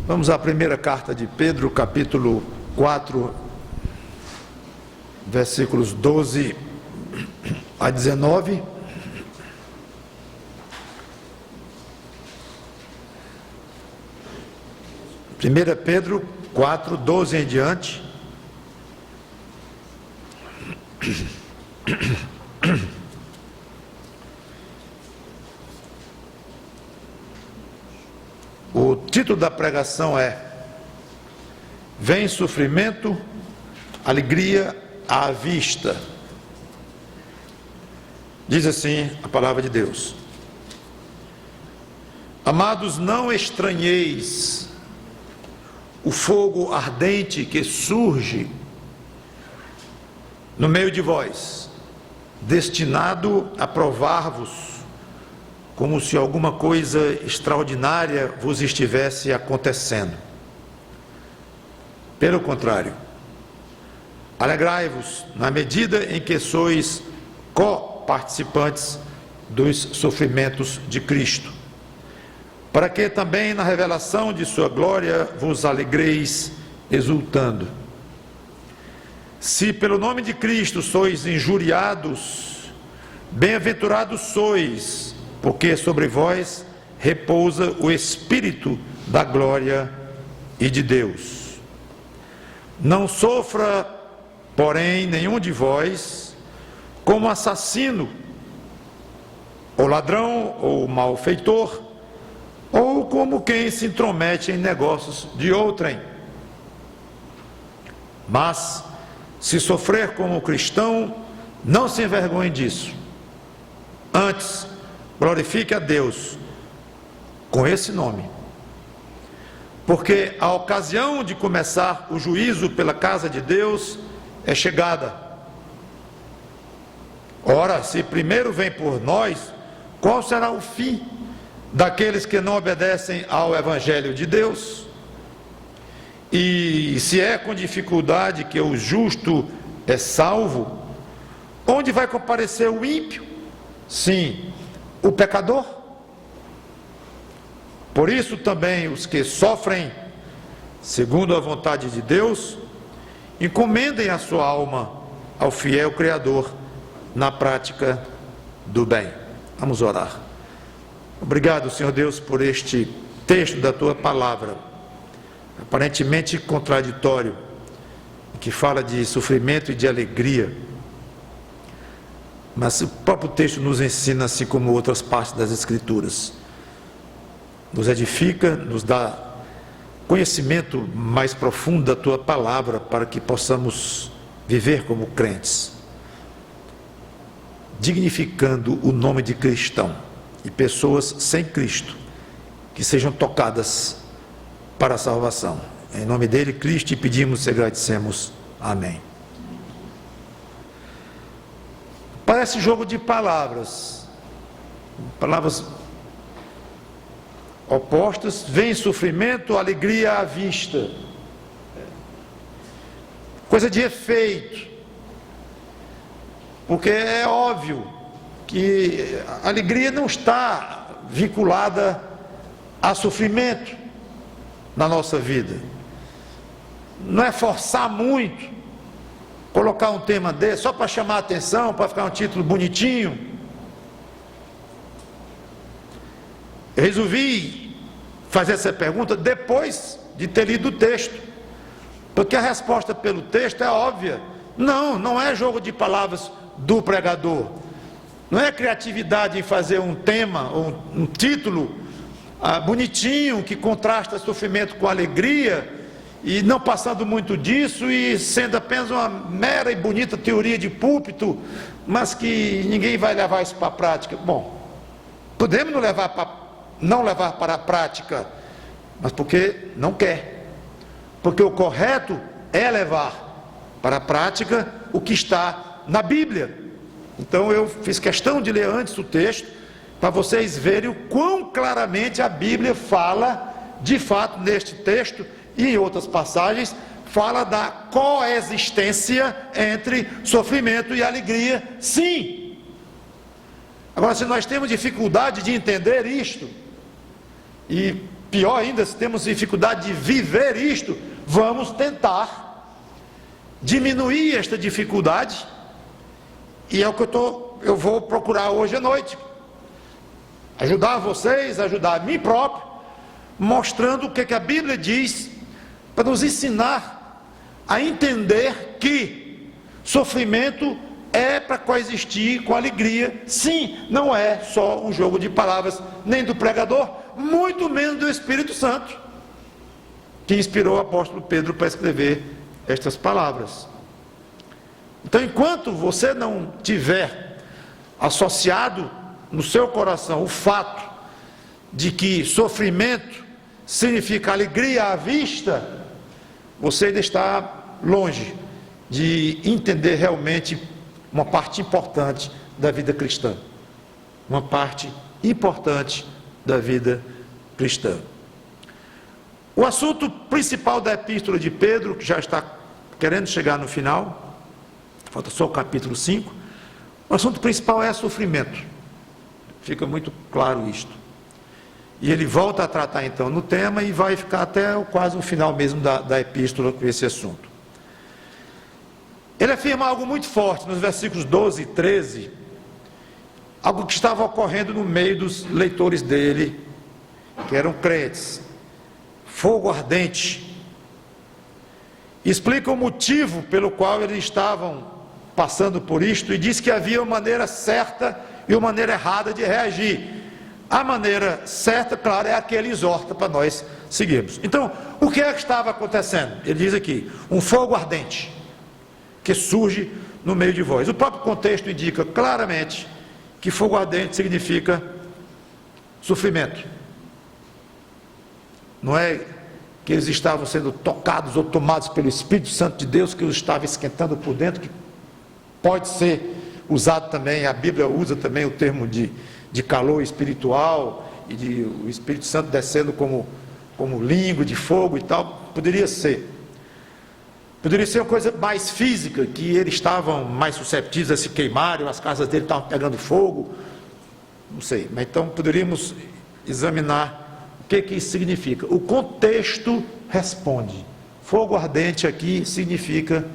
Vamos à primeira carta de Pedro, capítulo 4, versículos 12 a 19. Primeira Pedro 4, 12 em diante. O título da pregação é: Vem sofrimento, alegria à vista. Diz assim a palavra de Deus: Amados, não estranheis o fogo ardente que surge no meio de vós, destinado a provar-vos, como se alguma coisa extraordinária vos estivesse acontecendo. Pelo contrário, alegrai-vos na medida em que sois co-participantes dos sofrimentos de Cristo, para que também na revelação de sua glória vos alegreis exultando. Se pelo nome de Cristo sois injuriados, bem-aventurados sois, porque sobre vós repousa o Espírito da glória e de Deus. Não sofra, porém, nenhum de vós como assassino, ou ladrão, ou malfeitor, ou como quem se intromete em negócios de outrem. Mas, se sofrer como cristão, não se envergonhe disso. Antes, glorifique a Deus com esse nome. Porque a ocasião de começar o juízo pela casa de Deus é chegada. Ora, se primeiro vem por nós, qual será o fim daqueles que não obedecem ao Evangelho de Deus? E se é com dificuldade que o justo é salvo, onde vai comparecer o ímpio? Sim, o pecador. Por isso também os que sofrem segundo a vontade de Deus, encomendem a sua alma ao fiel Criador na prática do bem. Vamos orar. Obrigado, Senhor Deus, por este texto da Tua palavra, aparentemente contraditório, que fala de sofrimento e de alegria, mas o próprio texto nos ensina, assim como outras partes das Escrituras, nos edifica, nos dá conhecimento mais profundo da Tua palavra, para que possamos viver como crentes, dignificando o nome de cristão, e pessoas sem Cristo que sejam tocadas para a salvação. Em nome dele, Cristo, e pedimos e agradecemos. Amém. Parece jogo de palavras opostas. Vem sofrimento, alegria à vista, coisa de efeito, porque é óbvio que a alegria não está vinculada a sofrimento na nossa vida. Não é forçar muito, colocar um tema desse só para chamar a atenção, para ficar um título bonitinho. Eu resolvi fazer essa pergunta depois de ter lido o texto, porque a resposta pelo texto é óbvia. Não é jogo de palavras do pregador, não é criatividade em fazer um tema, ou um título bonitinho, que contrasta sofrimento com alegria, e não passando muito disso, e sendo apenas uma mera e bonita teoria de púlpito, mas que ninguém vai levar isso para a prática. Bom, podemos não levar para a prática, mas porque não quer, porque o correto é levar para a prática o que está na Bíblia. Então eu fiz questão de ler antes o texto, para vocês verem o quão claramente a Bíblia fala, de fato, neste texto e em outras passagens, fala da coexistência entre sofrimento e alegria, sim. Agora, se nós temos dificuldade de entender isto, e pior ainda, se temos dificuldade de viver isto, vamos tentar diminuir esta dificuldade, e é o que eu vou procurar hoje à noite, ajudar vocês, ajudar a mim próprio, mostrando o que a Bíblia diz, para nos ensinar a entender que sofrimento é para coexistir com alegria. Sim, não é só um jogo de palavras, nem do pregador, muito menos do Espírito Santo, que inspirou o apóstolo Pedro para escrever estas palavras. Então, enquanto você não tiver associado no seu coração o fato de que sofrimento significa alegria à vista, você ainda está longe de entender realmente uma parte importante da vida cristã. Uma parte importante da vida cristã. O assunto principal da epístola de Pedro, que já está querendo chegar no final, falta só o capítulo 5, o assunto principal é sofrimento. Fica muito claro isto. E ele volta a tratar então no tema e vai ficar até quase o final mesmo da epístola com esse assunto. Ele afirma algo muito forte nos versículos 12 e 13, algo que estava ocorrendo no meio dos leitores dele, que eram crentes. Fogo ardente. Explica o motivo pelo qual eles estavam passando por isto e diz que havia uma maneira certa e uma maneira errada de reagir. A maneira certa, claro, é a que ele exorta para nós seguirmos. Então, o que é que estava acontecendo? Ele diz aqui, um fogo ardente que surge no meio de vós. O próprio contexto indica claramente que fogo ardente significa sofrimento. Não é que eles estavam sendo tocados ou tomados pelo Espírito Santo de Deus, que os estava esquentando por dentro, que pode ser usado também, a Bíblia usa também o termo de calor espiritual, e o Espírito Santo descendo como língua de fogo e tal. Poderia ser uma coisa mais física, que eles estavam mais susceptíveis a se queimarem, as casas dele estavam pegando fogo, não sei, mas então poderíamos examinar o que isso significa. O contexto responde. Fogo ardente aqui significa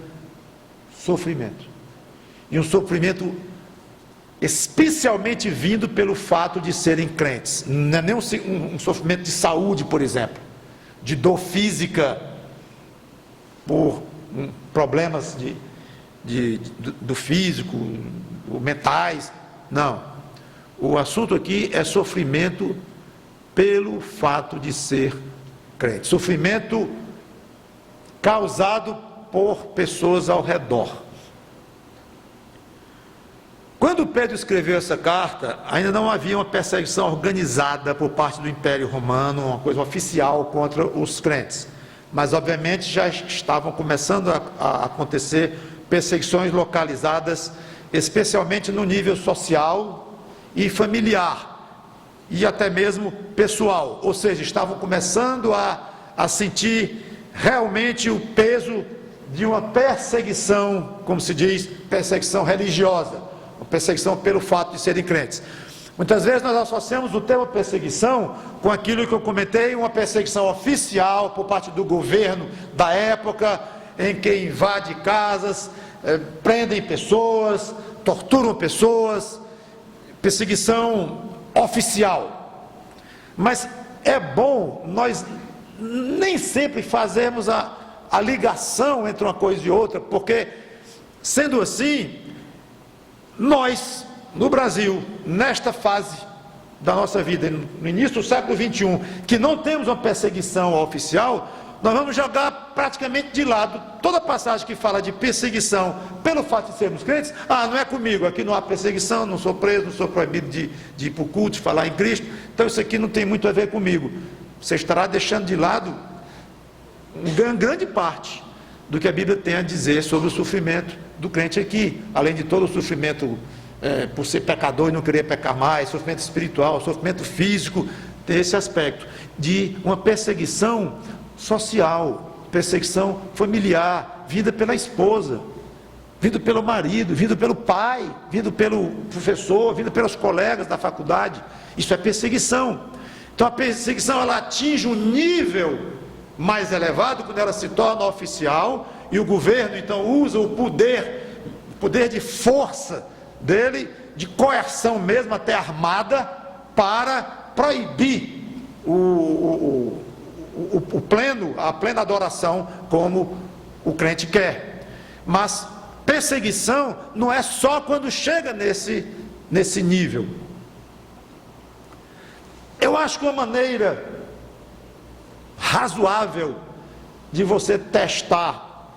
sofrimento, e um sofrimento especialmente vindo pelo fato de serem crentes. Não é nem um sofrimento de saúde, por exemplo, de dor física por problemas do físico, mentais. Não, o assunto aqui é sofrimento pelo fato de ser crente, sofrimento causado por pessoas ao redor. Quando Pedro escreveu essa carta, ainda não havia uma perseguição organizada por parte do Império Romano, uma coisa oficial contra os crentes. Mas, obviamente, já estavam começando a acontecer perseguições localizadas, especialmente no nível social e familiar, e até mesmo pessoal. Ou seja, estavam começando a sentir realmente o peso de uma perseguição, como se diz, perseguição religiosa. Uma perseguição pelo fato de serem crentes. Muitas vezes nós associamos o termo perseguição com aquilo que eu comentei, uma perseguição oficial por parte do governo da época, em que invade casas, prendem pessoas, torturam pessoas, perseguição oficial. Mas é bom nós nem sempre fazermos a ligação entre uma coisa e outra, porque, sendo assim, nós, no Brasil, nesta fase da nossa vida, no início do século XXI, que não temos uma perseguição oficial, nós vamos jogar praticamente de lado toda passagem que fala de perseguição pelo fato de sermos crentes. Não é comigo, aqui não há perseguição, não sou preso, não sou proibido de ir para o culto, de falar em Cristo, então isso aqui não tem muito a ver comigo. Você estará deixando de lado uma grande parte do que a Bíblia tem a dizer sobre o sofrimento do crente aqui, além de todo o sofrimento por ser pecador e não querer pecar mais, sofrimento espiritual, sofrimento físico, tem esse aspecto de uma perseguição social, perseguição familiar, vinda pela esposa, vindo pelo marido, vindo pelo pai, vindo pelo professor, vindo pelos colegas da faculdade. Isso é perseguição. Então a perseguição ela atinge um nível mais elevado quando ela se torna oficial e o governo então usa o poder de força dele, de coerção mesmo, até armada, para proibir a plena adoração como o crente quer. Mas perseguição não é só quando chega nesse nível. Eu acho que uma maneira razoável de você testar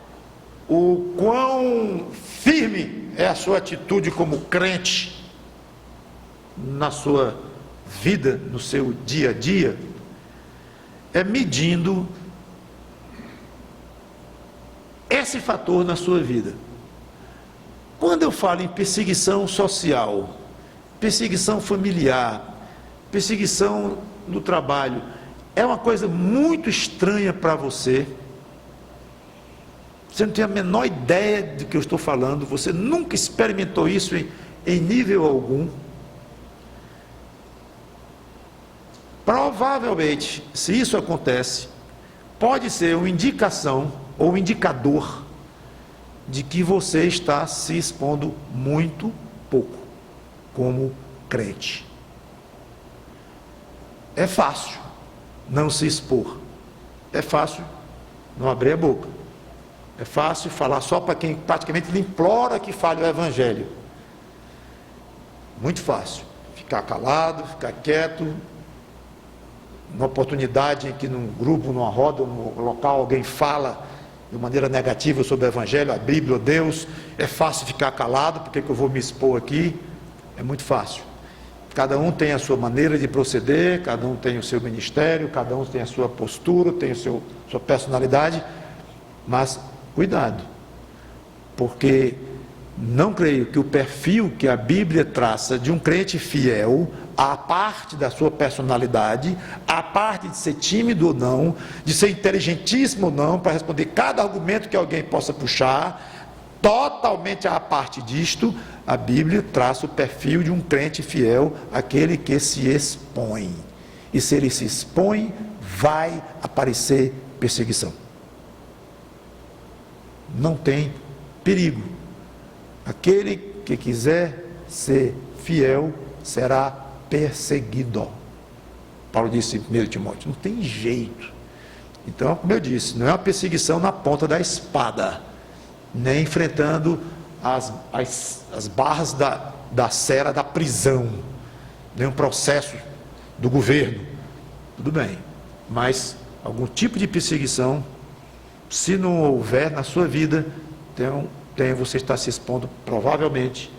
o quão firme é a sua atitude como crente na sua vida, no seu dia a dia, é medindo esse fator na sua vida. Quando eu falo em perseguição social, perseguição familiar, perseguição no trabalho, é uma coisa muito estranha para você. Você não tem a menor ideia do que eu estou falando, você nunca experimentou isso em nível algum. Provavelmente, se isso acontece, pode ser uma indicação ou um indicador de que você está se expondo muito pouco como crente. É fácil não se expor, é fácil não abrir a boca, é fácil falar só para quem praticamente lhe implora que fale o evangelho. Muito fácil ficar calado, ficar quieto. Numa oportunidade em que num grupo, numa roda, num local, alguém fala de maneira negativa sobre o evangelho, a Bíblia, ou Deus, é fácil ficar calado. Por que eu vou me expor aqui? É muito fácil. Cada um tem a sua maneira de proceder, cada um tem o seu ministério, cada um tem a sua postura, tem sua personalidade, mas cuidado, porque não creio que o perfil que a Bíblia traça de um crente fiel, a parte da sua personalidade, a parte de ser tímido ou não, de ser inteligentíssimo ou não, para responder cada argumento que alguém possa puxar, totalmente à parte disto, a Bíblia traça o perfil de um crente fiel, aquele que se expõe. E se ele se expõe, vai aparecer perseguição. Não tem perigo. Aquele que quiser ser fiel será perseguido. Paulo disse em 1 Timóteo, não tem jeito. Então, como eu disse, não é uma perseguição na ponta da espada, nem enfrentando as barras da cera da prisão, nem um processo do governo. Tudo bem, mas algum tipo de perseguição, se não houver na sua vida, você está se expondo provavelmente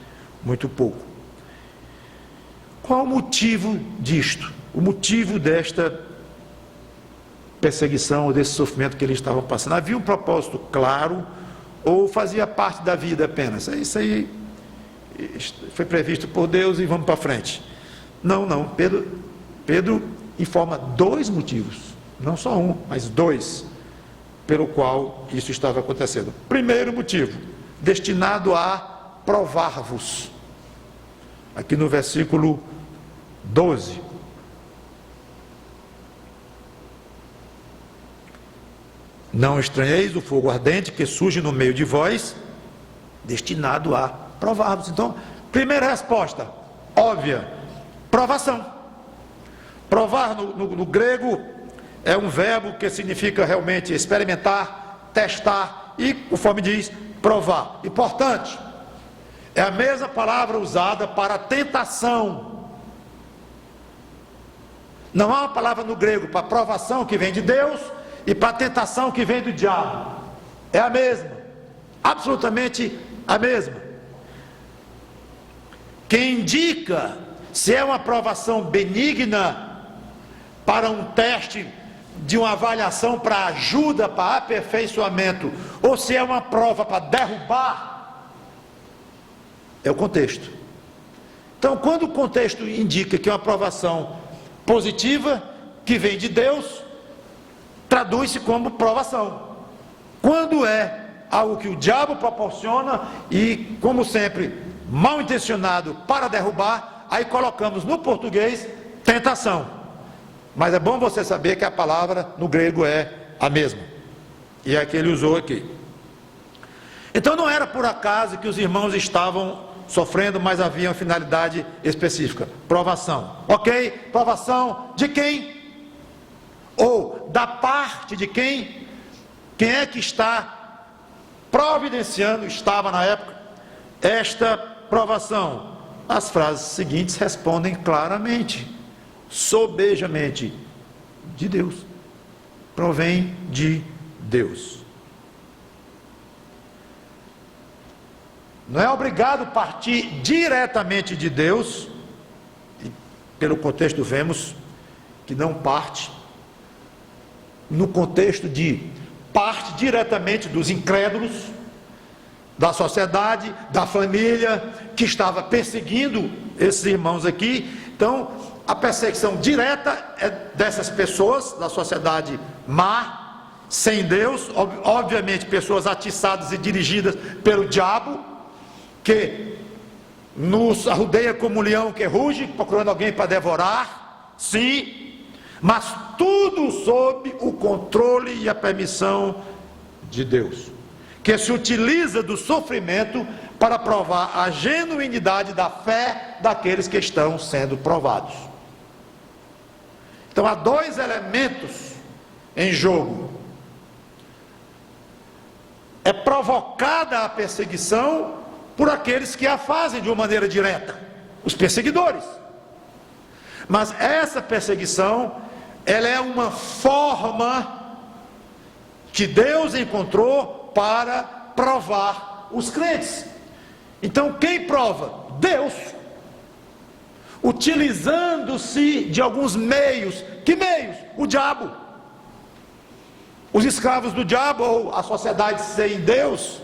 muito pouco. Qual o motivo disto? O motivo desta perseguição ou desse sofrimento que eles estavam passando? Havia um propósito claro ou fazia parte da vida apenas? Isso aí foi previsto por Deus e vamos para frente. Não. Pedro informa 2 motivos, não só um, mas 2, pelo qual isso estava acontecendo. Primeiro motivo, destinado a provar-vos. Aqui no versículo 12. Não estranheis o fogo ardente que surge no meio de vós, destinado a provar-vos. Então, primeira resposta, óbvia, provação. Provar no grego é um verbo que significa realmente experimentar, testar e, conforme diz, provar. Importante, é a mesma palavra usada para tentação. Não há uma palavra no grego para provação que vem de Deus e para tentação que vem do diabo. É a mesma, absolutamente a mesma. Que indica se é uma provação benigna para um teste de uma avaliação para ajuda, para aperfeiçoamento, ou se é uma prova para derrubar, é o contexto. Então, quando o contexto indica que é uma provação positiva, que vem de Deus, traduz-se como provação. Quando é algo que o diabo proporciona e, como sempre, mal intencionado para derrubar, aí colocamos no português tentação. Mas é bom você saber que a palavra no grego é a mesma. E é a que ele usou aqui. Então não era por acaso que os irmãos estavam sofrendo, mas havia uma finalidade específica. Provação. Ok? Provação de quem? Ou da parte de quem? Quem é que está providenciando, estava na época, esta provação? As frases seguintes respondem claramente, sobejamente, de Deus. Provém de Deus. Não é obrigado partir diretamente de Deus, e pelo contexto vemos que não parte, no contexto de parte diretamente dos incrédulos, da sociedade, da família, que estava perseguindo esses irmãos aqui. Então, a perseguição direta é dessas pessoas, da sociedade má, sem Deus, obviamente pessoas atiçadas e dirigidas pelo diabo, que nos arrodeia como um leão que ruge, procurando alguém para devorar, sim, mas tudo sob o controle e a permissão de Deus, que se utiliza do sofrimento para provar a genuinidade da fé daqueles que estão sendo provados. Então há dois elementos em jogo. É provocada a perseguição por aqueles que a fazem de uma maneira direta, os perseguidores. Mas essa perseguição, ela é uma forma que Deus encontrou para provar os crentes. Então quem prova? Deus, utilizando-se de alguns meios. Que meios? O diabo. Os escravos do diabo, ou a sociedade sem Deus.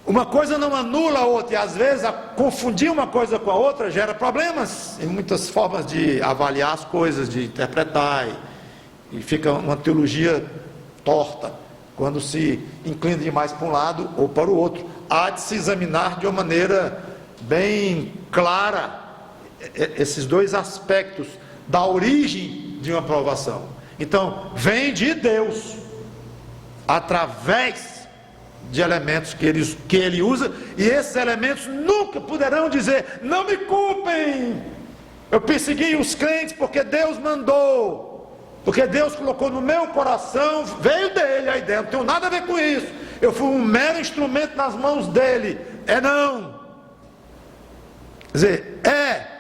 Uma coisa não anula a outra, e às vezes confundir uma coisa com a outra gera problemas, em muitas formas de avaliar as coisas, de interpretar, e fica uma teologia torta, quando se inclina demais para um lado ou para o outro. Há de se examinar de uma maneira bem clara esses dois aspectos da origem de uma provação. Então, vem de Deus, através de elementos que ele usa, e esses elementos nunca poderão dizer: não me culpem, eu persegui os crentes porque Deus mandou, porque Deus colocou no meu coração, veio dele a ideia, não tenho nada a ver com isso, eu fui um mero instrumento nas mãos dele. Não. Quer dizer,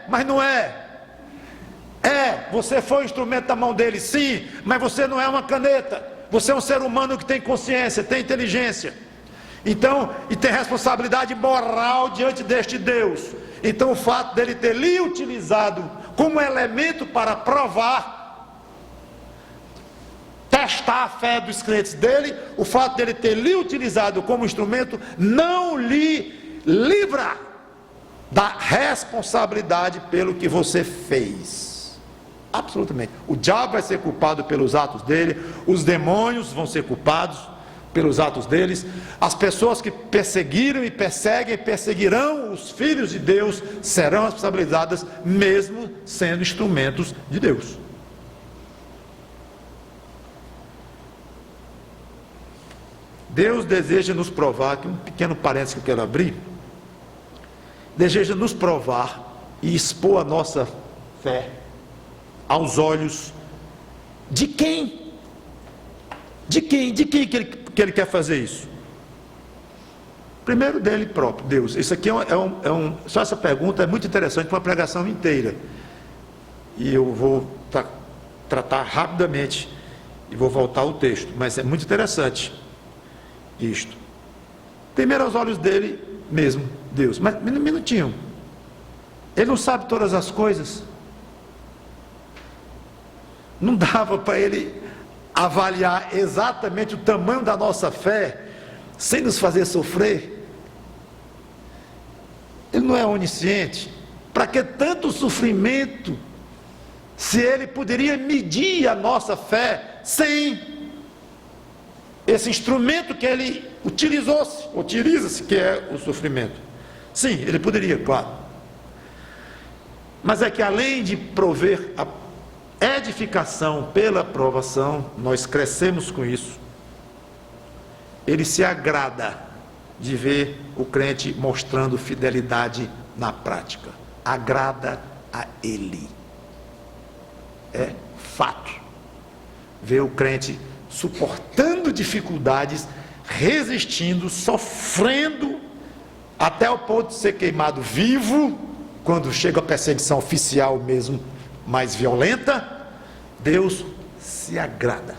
mas não é. Você foi um instrumento na mão dele, sim, mas você não é uma caneta, você é um ser humano que tem consciência, tem inteligência. Então, e tem responsabilidade moral diante deste Deus. Então o fato dele ter lhe utilizado como elemento para provar, testar a fé dos crentes dele, o fato dele ter lhe utilizado como instrumento, não lhe livra da responsabilidade pelo que você fez. Absolutamente. O diabo vai ser culpado pelos atos dele, os demônios vão ser culpados pelos atos deles, as pessoas que perseguiram e perseguem, perseguirão os filhos de Deus, serão responsabilizadas, mesmo sendo instrumentos de Deus. Deus deseja nos provar, aqui um pequeno parênteses que eu quero abrir, deseja nos provar e expor a nossa fé aos olhos de quem? De quem que ele quer fazer isso? Primeiro dele próprio, Deus. Isso aqui só essa pergunta é muito interessante para uma pregação inteira, e eu vou tratar rapidamente e vou voltar ao texto, mas é muito interessante isto. Primeiro aos olhos dele mesmo, Deus. Mas um minutinho, ele não sabe todas as coisas? Não dava para ele avaliar exatamente o tamanho da nossa fé sem nos fazer sofrer? Ele não é onisciente? Para que tanto sofrimento, se ele poderia medir a nossa fé sem esse instrumento que ele utiliza-se, que é o sofrimento? Sim, ele poderia, claro. Mas é que além de prover a edificação pela provação, nós crescemos com isso. Ele se agrada de ver o crente mostrando fidelidade na prática. Agrada a ele. É fato. Ver o crente suportando dificuldades, resistindo, sofrendo, até o ponto de ser queimado vivo, quando chega a perseguição oficial mesmo, mais violenta. Deus se agrada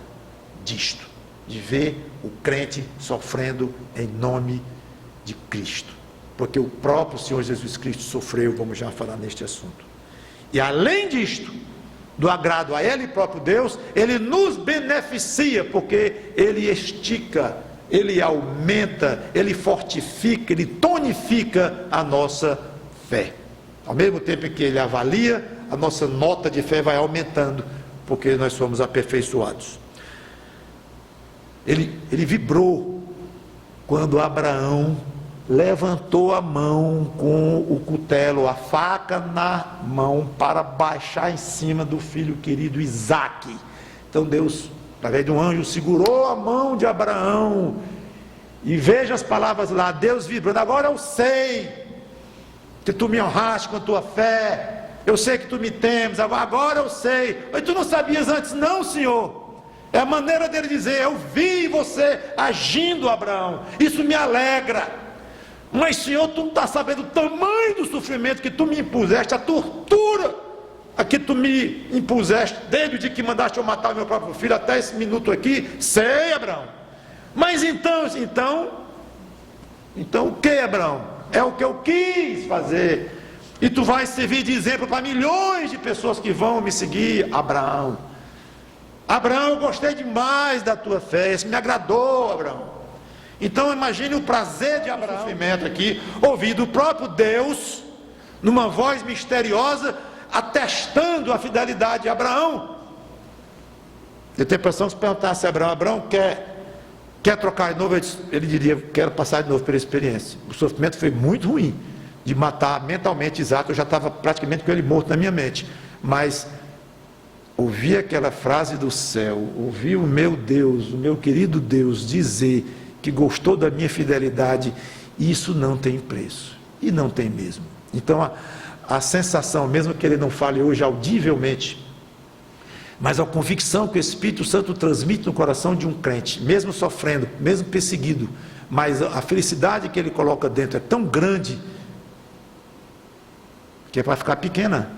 disto, de ver o crente sofrendo em nome de Cristo, porque o próprio Senhor Jesus Cristo sofreu, vamos já falar neste assunto. E além disto, do agrado a Ele próprio Deus, Ele nos beneficia, porque Ele estica, Ele aumenta, Ele fortifica, Ele tonifica a nossa fé. Ao mesmo tempo que Ele avalia, a nossa nota de fé vai aumentando, porque nós somos aperfeiçoados. Ele vibrou quando Abraão levantou a mão com o cutelo, a faca na mão, para baixar em cima do filho querido Isaque. Então Deus, através de um anjo, segurou a mão de Abraão, e veja as palavras lá, Deus vibrando: agora eu sei que tu me honraste com a tua fé, eu sei que tu me temes, agora eu sei. Mas tu não sabias antes? Não, Senhor. É a maneira dele dizer: eu vi você agindo, Abraão, isso me alegra. Mas, Senhor, tu não está sabendo o tamanho do sofrimento que tu me impuseste, a tortura a que tu me impuseste, desde o dia que mandaste eu matar o meu próprio filho até esse minuto aqui. Sei, Abraão. Mas então o que, Abraão? É o que eu quis fazer, e tu vais servir de exemplo para milhões de pessoas que vão me seguir. Abraão, eu gostei demais da tua fé, isso me agradou, Abraão. Então imagine o prazer de Abraão, sofrimento aqui, ouvindo o próprio Deus, numa voz misteriosa, atestando a fidelidade de Abraão. Eu tenho a impressão que se perguntasse a Abraão quer trocar de novo, ele diria: quero passar de novo pela experiência. O sofrimento foi muito ruim, de matar mentalmente Isaac. Eu já estava praticamente com ele morto na minha mente, mas ouvir aquela frase do céu, ouvir o meu Deus, o meu querido Deus dizer que gostou da minha fidelidade, isso não tem preço, e não tem mesmo. Então a sensação, mesmo que ele não fale hoje audivelmente, mas a convicção que o Espírito Santo transmite no coração de um crente, mesmo sofrendo, mesmo perseguido, mas a felicidade que ele coloca dentro é tão grande, que é para ficar pequena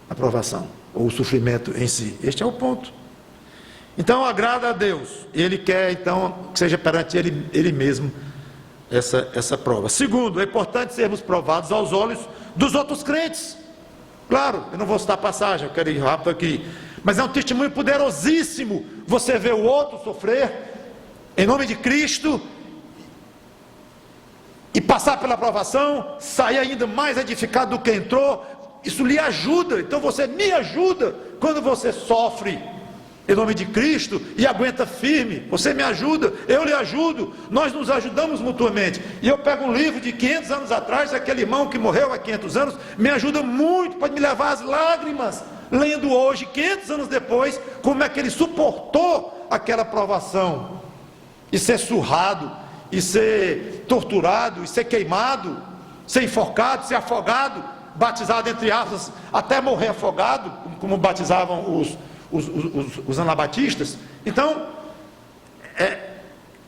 a provação, ou o sofrimento em si. Este é o ponto. Então agrada a Deus, e Ele quer então que seja perante Ele mesmo essa prova. Segundo, é importante sermos provados aos olhos dos outros crentes. Claro, eu não vou citar a passagem, eu quero ir rápido aqui, mas é um testemunho poderosíssimo você ver o outro sofrer em nome de Cristo e passar pela provação, sair ainda mais edificado do que entrou. Isso lhe ajuda. Então você me ajuda quando você sofre em nome de Cristo e aguenta firme. Você me ajuda, eu lhe ajudo, nós nos ajudamos mutuamente. E eu pego um livro de 500 anos atrás, aquele irmão que morreu há 500 anos, me ajuda muito, pode me levar às lágrimas, lendo hoje, 500 anos depois, como é que ele suportou aquela provação, e ser surrado, e ser torturado, e ser queimado, ser enforcado, ser afogado, batizado entre aspas, até morrer afogado, como batizavam os anabatistas. Então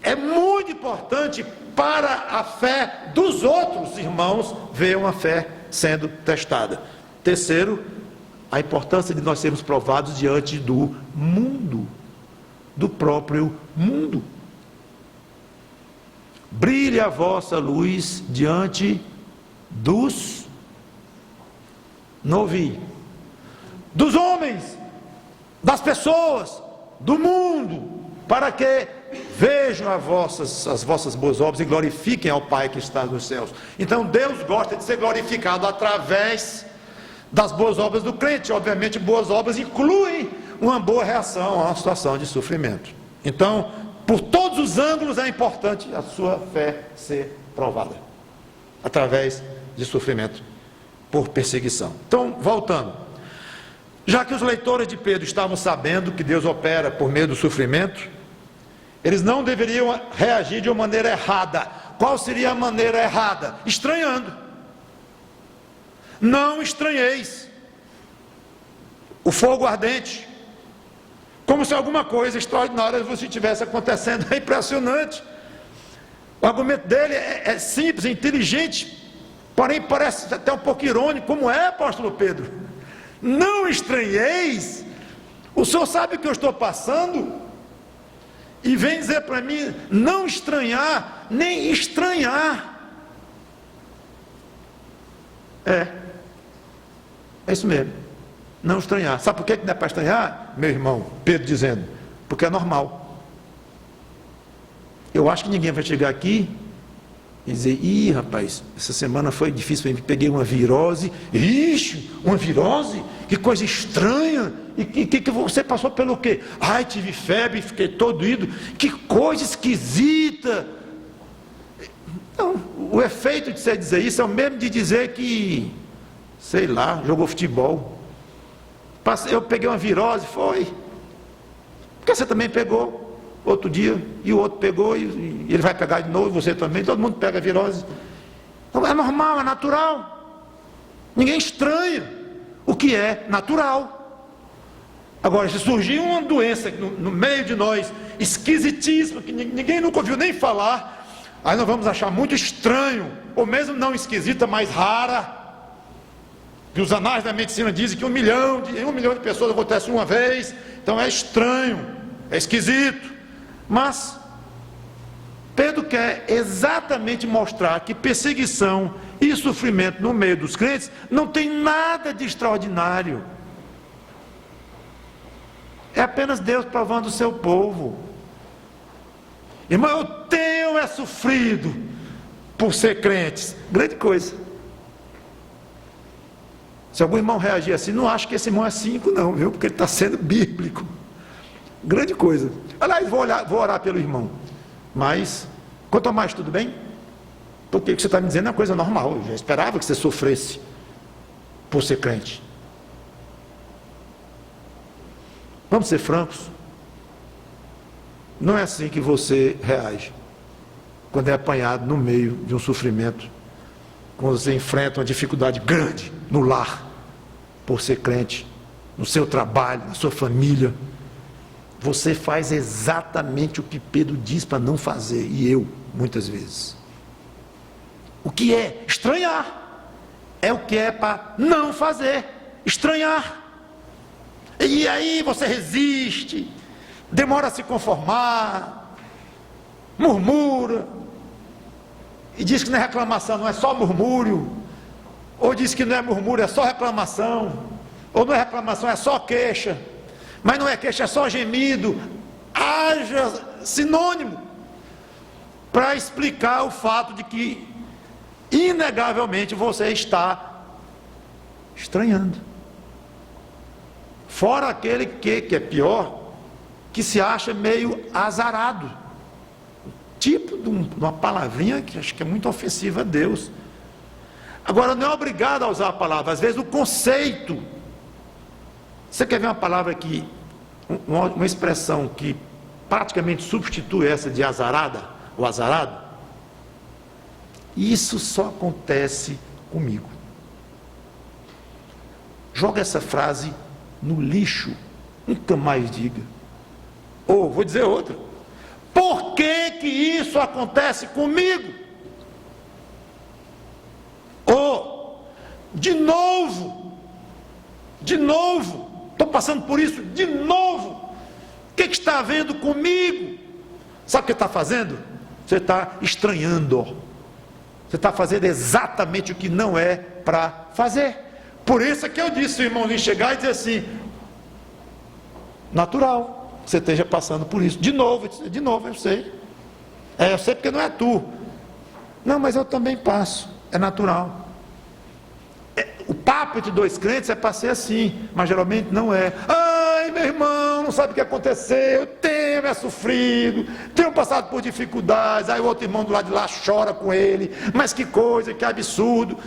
é muito importante para a fé dos outros irmãos ver uma fé sendo testada. Terceiro, a importância de nós sermos provados diante do mundo, do próprio mundo. Brilhe a vossa luz diante dos, não ouvi, dos homens, das pessoas, do mundo, para que vejam as vossas boas obras e glorifiquem ao Pai que está nos céus. Então Deus gosta de ser glorificado através das boas obras do crente. Obviamente boas obras incluem uma boa reação a uma situação de sofrimento. Então, por todos os ângulos é importante a sua fé ser provada, através de sofrimento por perseguição. Então, voltando, Já que os leitores de Pedro estavam sabendo que Deus opera por meio do sofrimento, eles não deveriam reagir de uma maneira errada. Qual seria a maneira errada? Estranhando. Não estranheis o fogo ardente, como se alguma coisa extraordinária você estivesse acontecendo. É impressionante. O argumento dele é simples, é inteligente, porém parece até um pouco irônico. Como é, apóstolo Pedro? Não estranheis? O senhor sabe o que eu estou passando? E vem dizer para mim, não estranhar, nem estranhar. É isso mesmo, não estranhar. Sabe por que não é para estranhar, meu irmão? Pedro dizendo, porque é normal. Eu acho que ninguém vai chegar aqui e dizer, ih rapaz, essa semana foi difícil para mim, peguei uma virose. Ixi, uma virose? Que coisa estranha. E que você passou pelo quê? Ai, tive febre, fiquei todo doído. Que coisa esquisita. Então, o efeito de você dizer isso é o mesmo de dizer que, sei lá, jogou futebol. Eu peguei uma virose, foi. Porque você também pegou outro dia, e o outro pegou, e ele vai pegar de novo, e você também, todo mundo pega a virose. É normal, é natural. Ninguém estranha o que é natural. Agora, se surgir uma doença no meio de nós, esquisitíssima, que ninguém nunca ouviu nem falar, aí nós vamos achar muito estranho, ou mesmo não esquisita, mas rara. Que os anais da medicina dizem que 1 milhão de pessoas acontece uma vez, então é estranho, é esquisito. Mas Pedro quer exatamente mostrar que perseguição e sofrimento no meio dos crentes não tem nada de extraordinário. É apenas Deus provando o seu povo. Irmão, eu tenho sofrido por ser crentes. Grande coisa. Se algum irmão reagir assim, não acho que esse irmão é 5 não, viu? Porque ele está sendo bíblico. Grande coisa. Aliás, vou orar pelo irmão. Mas, quanto mais, tudo bem? Porque o que você está me dizendo é uma coisa normal. Eu já esperava que você sofresse por ser crente. Vamos ser francos. Não é assim que você reage quando é apanhado no meio de um sofrimento, quando você enfrenta uma dificuldade grande no lar, por ser crente, no seu trabalho, na sua família. Você faz exatamente o que Pedro diz para não fazer, e eu, muitas vezes. O que é? Estranhar. É o que é para não fazer. Estranhar. E aí você resiste, demora a se conformar, murmura, e diz que não é reclamação, não é só murmúrio, ou diz que não é murmúrio, é só reclamação, ou não é reclamação, é só queixa, mas não é queixa, é só gemido. Haja sinônimo para explicar o fato de que, inegavelmente, você está estranhando. Fora aquele que é pior, que se acha meio azarado, tipo de uma palavrinha que acho que é muito ofensiva a Deus. Agora, não é obrigado a usar a palavra, às vezes o conceito. Você quer ver uma palavra que, uma expressão que praticamente substitui essa de azarada, ou azarado? Isso só acontece comigo. Joga essa frase no lixo, nunca mais diga. Ou, vou dizer outra, por que isso acontece comigo? Ou, de novo, estou passando por isso, de novo, o que está havendo comigo? Sabe o que está fazendo? Você está estranhando, você está fazendo exatamente o que não é para fazer. Por isso é que eu disse, o irmãozinho chegar e dizer assim, natural, que você esteja passando por isso. De novo, eu sei. Eu sei porque não é tu. Não, mas eu também passo. É natural. O papo entre dois crentes é para ser assim, mas geralmente não é. Ai, meu irmão, não sabe o que aconteceu, eu tenho sofrido, tenho passado por dificuldades. Aí o outro irmão do lado de lá chora com ele. Mas que coisa, que absurdo.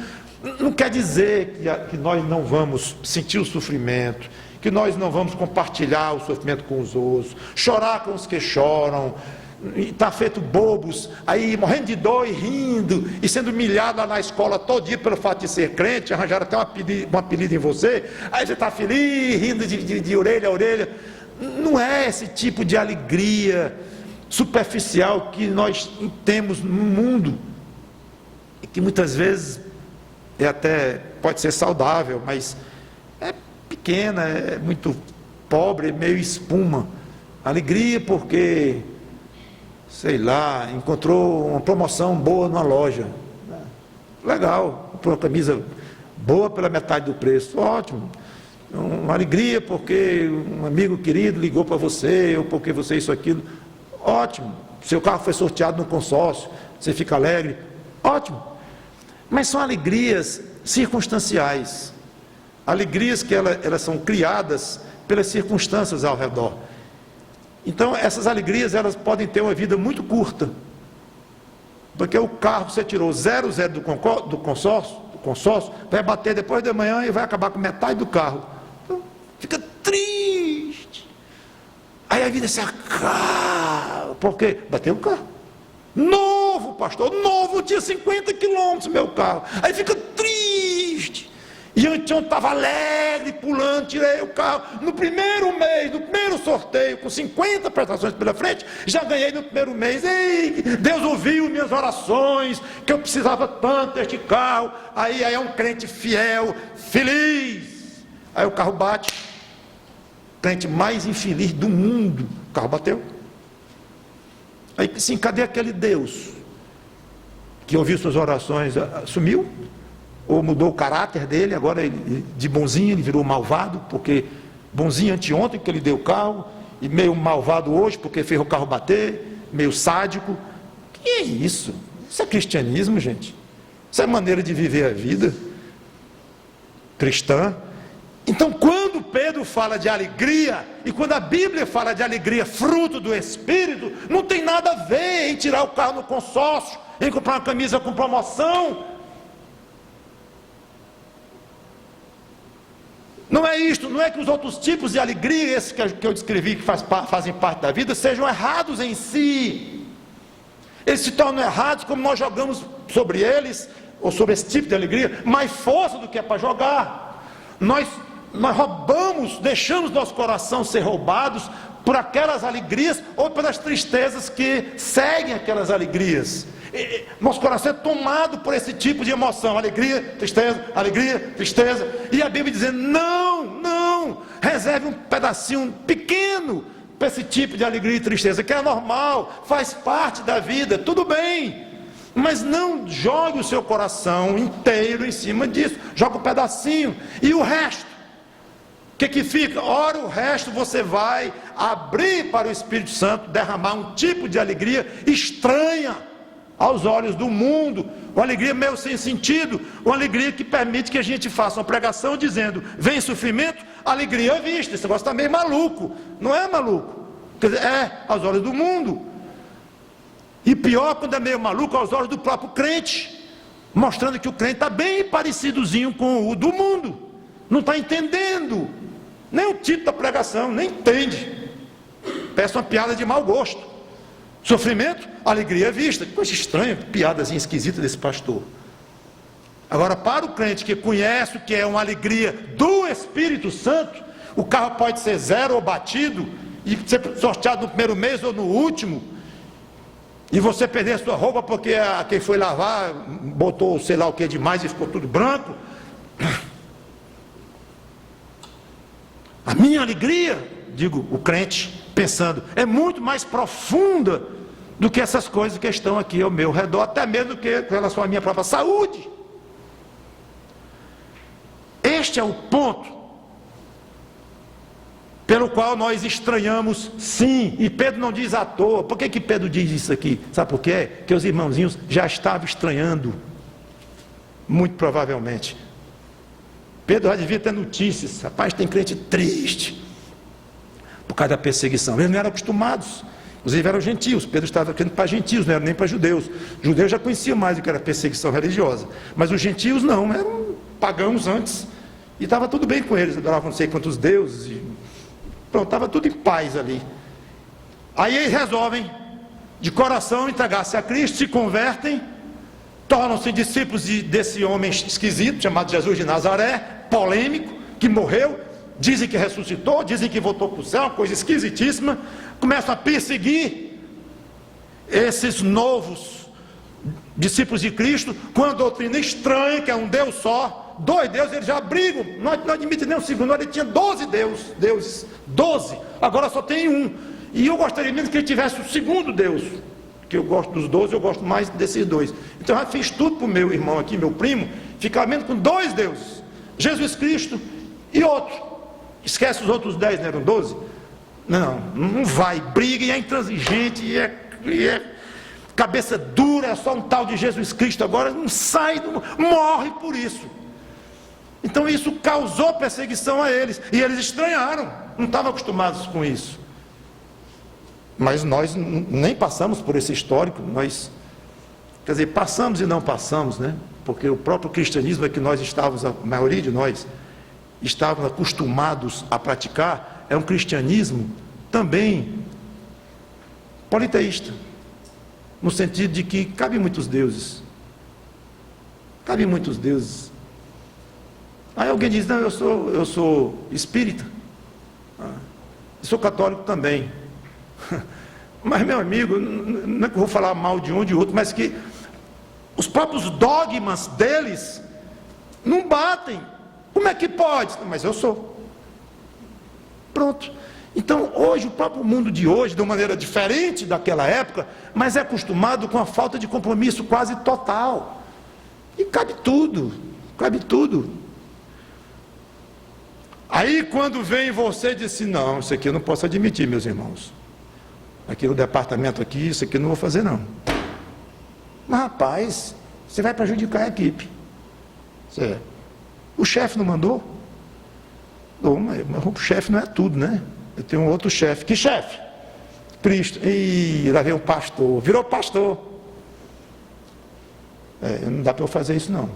Não quer dizer que nós não vamos sentir o sofrimento que nós não vamos compartilhar o sofrimento com os outros, chorar com os que choram, está feito bobos, aí morrendo de dor e rindo, e sendo humilhado lá na escola todo dia pelo fato de ser crente, arranjaram até um apelido em você, aí você está feliz, rindo de orelha a orelha. Não é esse tipo de alegria superficial que nós temos no mundo, e que muitas vezes pode ser saudável, mas é pequena, é muito pobre, é meio espuma. Alegria porque, sei lá, encontrou uma promoção boa numa loja, legal, comprou uma camisa boa pela metade do preço, ótimo. Uma alegria porque um amigo querido ligou para você, ou porque você isso, aquilo, ótimo. Seu carro foi sorteado no consórcio, você fica alegre, ótimo. Mas são alegrias circunstanciais, alegrias que elas são criadas pelas circunstâncias ao redor. Então essas alegrias, elas podem ter uma vida muito curta, porque o carro você tirou 0 do consórcio, vai bater depois da manhã e vai acabar com metade do carro. Então, fica triste, aí a vida se acaba, porque bateu o carro. Novo, pastor, novo, tinha 50 quilômetros meu carro, aí fica triste. E eu então estava alegre, pulando, tirei o carro, no primeiro mês, no primeiro sorteio, com 50 prestações pela frente, já ganhei no primeiro mês. Ei, Deus ouviu minhas orações, que eu precisava tanto deste carro. Aí é um crente fiel, feliz, aí o carro bate, crente mais infeliz do mundo, o carro bateu. Aí sim, cadê aquele Deus que ouviu suas orações? Sumiu? Ou mudou o caráter dele, agora ele, de bonzinho ele virou malvado, porque bonzinho anteontem que ele deu o carro, e meio malvado hoje porque fez o carro bater, meio sádico. Que é isso? Isso é cristianismo, gente? Isso é maneira de viver a vida cristã? Então quando Pedro fala de alegria, e quando a Bíblia fala de alegria fruto do Espírito, não tem nada a ver em tirar o carro no consórcio, em comprar uma camisa com promoção. Não é isto, não é que os outros tipos de alegria, esses que eu descrevi, que fazem parte da vida, sejam errados em si. Eles se tornam errados como nós jogamos sobre eles, ou sobre esse tipo de alegria, mais força do que é para jogar. Nós roubamos, deixamos nosso coração ser roubados por aquelas alegrias, ou pelas tristezas que seguem aquelas alegrias. Nosso coração é tomado por esse tipo de emoção, alegria, tristeza, e a Bíblia dizendo, não, reserve um pedacinho pequeno para esse tipo de alegria e tristeza, que é normal, faz parte da vida, tudo bem, mas não jogue o seu coração inteiro em cima disso, joga um pedacinho, e o resto, o que fica? Ora, o resto você vai abrir para o Espírito Santo derramar um tipo de alegria estranha aos olhos do mundo, uma alegria meio sem sentido, uma alegria que permite que a gente faça uma pregação dizendo, vem sofrimento, alegria à vista. Esse negócio está meio maluco, não é maluco? Quer dizer, é aos olhos do mundo, e pior quando é meio maluco aos olhos do próprio crente, mostrando que o crente está bem parecidozinho com o do mundo, não está entendendo nem o título da pregação, nem entende, parece uma piada de mau gosto. Sofrimento, alegria à vista. Que coisa estranha, piadazinha esquisita desse pastor. Agora, para o crente que conhece o que é uma alegria do Espírito Santo, o carro pode ser 0 ou batido, e ser sorteado no primeiro mês ou no último, e você perder a sua roupa porque quem foi lavar botou sei lá o que demais e ficou tudo branco. A minha alegria, digo o crente, pensando, é muito mais profunda do que essas coisas que estão aqui ao meu redor, até mesmo do que com relação à minha própria saúde. Este é o ponto pelo qual nós estranhamos, sim, e Pedro não diz à toa. Por que Pedro diz isso aqui? Sabe por quê? Porque os irmãozinhos já estavam estranhando, muito provavelmente. Pedro já devia ter notícias, rapaz, tem crente triste, por causa da perseguição. Eles não eram acostumados, inclusive eram gentios. Pedro estava querendo para gentios, não era nem para judeus. Judeus já conheciam mais do que era perseguição religiosa, mas os gentios não, eram pagãos antes, E estava tudo bem com eles, adoravam não sei quantos deuses, e pronto, estava tudo em paz ali. Aí eles resolvem, de coração, entregar-se a Cristo, se convertem, tornam-se discípulos desse homem esquisito, chamado Jesus de Nazaré, polêmico, que morreu, dizem que ressuscitou, dizem que voltou para o céu, coisa esquisitíssima, começam a perseguir esses novos discípulos de Cristo, com uma doutrina estranha, que é um Deus só, 2 deuses, eles já brigam, não admitem nem um segundo, ele tinha 12 deuses, 12, agora só tem um, e eu gostaria mesmo que ele tivesse o segundo Deus, que eu gosto dos 12, eu gosto mais desses 2, então eu já fiz tudo para o meu irmão aqui, meu primo, ficar mesmo com 2 deuses, Jesus Cristo e outro, esquece os outros 10, não eram 12? Não vai, briga e é intransigente, e é cabeça dura, é só um tal de Jesus Cristo, agora não sai, morre por isso. Então isso causou perseguição a eles, e eles estranharam, não estavam acostumados com isso. Mas nós nem passamos por esse histórico, quer dizer, passamos e não passamos, né? Porque o próprio cristianismo é que nós estávamos, a maioria de nós, estávamos acostumados a praticar, é um cristianismo também politeísta, no sentido de que cabe muitos deuses. Aí alguém diz, não, eu sou espírita, eu sou católico também. Mas, meu amigo, não é que eu vou falar mal de um de outro, mas que os próprios dogmas deles não batem. Como é que pode? Mas eu sou. Pronto. Então, hoje, o próprio mundo de hoje, de uma maneira diferente daquela época, mas é acostumado com a falta de compromisso quase total. E cabe tudo. Aí, quando vem você e diz assim, não, isso aqui eu não posso admitir, meus irmãos. Aqui no departamento aqui, isso aqui eu não vou fazer, não. Mas, rapaz, você vai prejudicar a equipe. O chefe não mandou? Não, mas o chefe não é tudo, né? Eu tenho um outro chefe. Que chefe? Cristo. E lá veio um pastor. Virou pastor. Não dá para eu fazer isso, não.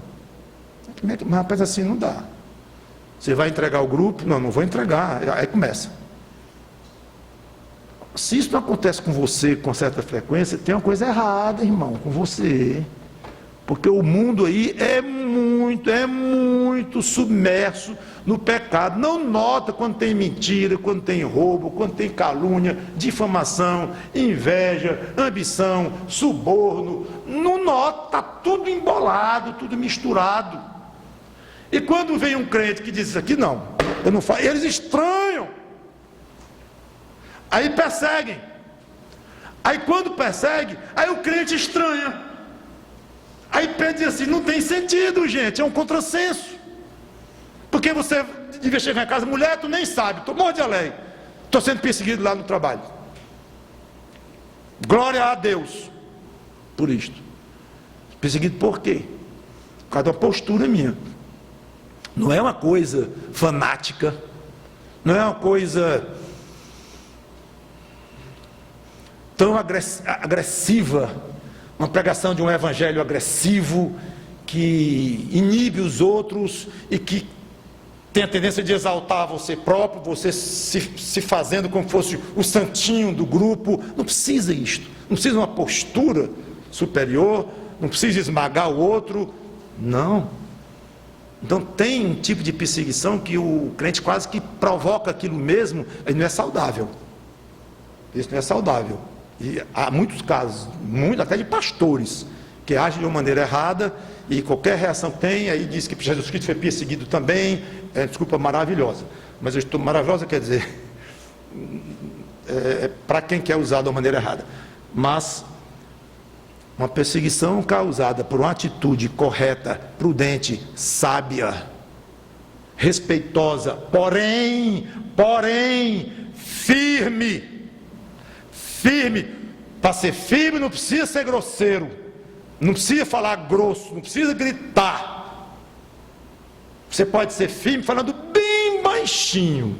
Mas, rapaz, assim não dá. Você vai entregar o grupo? Não vou entregar. Aí começa. Se isso não acontece com você com certa frequência, tem uma coisa errada, irmão, com você. Porque o mundo aí é muito submerso no pecado. Não nota quando tem mentira, quando tem roubo, quando tem calúnia, difamação, inveja, ambição, suborno. Não nota, está tudo embolado, tudo misturado. E quando vem um crente que diz isso aqui, não, eu não faço, eles estranham. Aí perseguem. Aí quando persegue, aí o crente estranha. Aí pede assim, não tem sentido, gente, é um contrassenso. Porque você devia chegar em casa, mulher, tu nem sabe, estou morto de alegre, estou sendo perseguido lá no trabalho. Glória a Deus por isto. Perseguido por quê? Por causa da postura minha. Não é uma coisa fanática, não é uma coisa tão agressiva, uma pregação de um evangelho agressivo, que inibe os outros e que tem a tendência de exaltar você próprio, você se fazendo como fosse o santinho do grupo. Não precisa isto, não precisa uma postura superior, não precisa esmagar o outro, não. Então tem um tipo de perseguição que o crente quase que provoca aquilo mesmo, e não é saudável. Isso não é saudável. E há muitos casos, até de pastores, que agem de uma maneira errada, e qualquer reação que tem, aí diz que Jesus Cristo foi perseguido também, desculpa, maravilhosa. Mas eu estou maravilhosa, quer dizer, para quem quer usar de uma maneira errada. Mas uma perseguição causada por uma atitude correta, prudente, sábia, respeitosa, porém, firme. Para ser firme não precisa ser grosseiro, não precisa falar grosso, não precisa gritar. Você pode ser firme falando bem baixinho,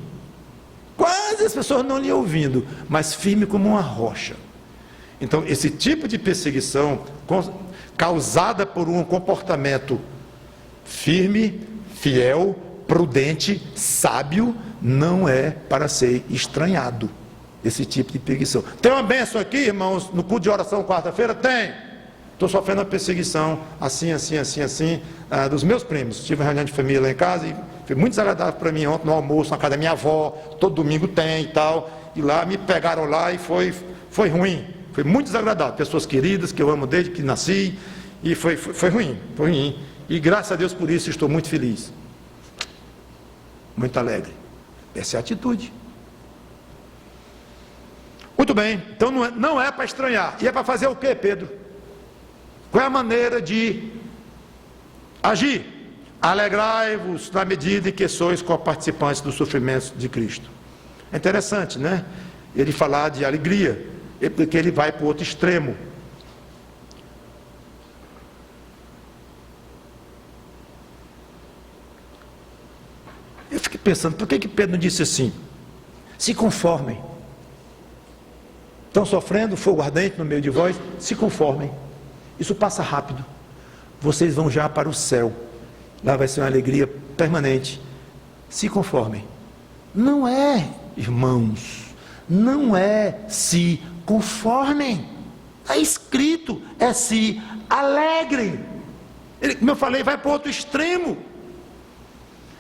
quase as pessoas não lhe ouvindo, mas firme como uma rocha. Então esse tipo de perseguição causada por um comportamento firme, fiel, prudente, sábio, não é para ser estranhado, esse tipo de perseguição. Tem uma bênção aqui, irmãos, no culto de oração quarta-feira? Tem. Estou sofrendo uma perseguição, assim, dos meus primos. Tive uma reunião de família lá em casa e foi muito desagradável para mim ontem no almoço, na casa da minha avó, todo domingo tem e tal, e lá me pegaram lá e foi ruim, foi muito desagradável. Pessoas queridas que eu amo desde que nasci, e foi ruim, e graças a Deus por isso estou muito feliz, muito alegre. Essa é a atitude. Muito bem, então não é para estranhar. E é para fazer o que, Pedro? Qual é a maneira de agir? Alegrai-vos na medida em que sois co-participantes dos sofrimentos de Cristo. É interessante, né? Ele falar de alegria, porque ele vai para o outro extremo. Eu fiquei pensando, por que Pedro não disse assim? Se conformem. Estão sofrendo fogo ardente no meio de vós? Se conformem. Isso passa rápido. Vocês vão já para o céu. Lá vai ser uma alegria permanente. Se conformem. Não é, irmãos, não é se conformem. Está escrito, é se alegrem. Ele, como eu falei, vai para o outro extremo.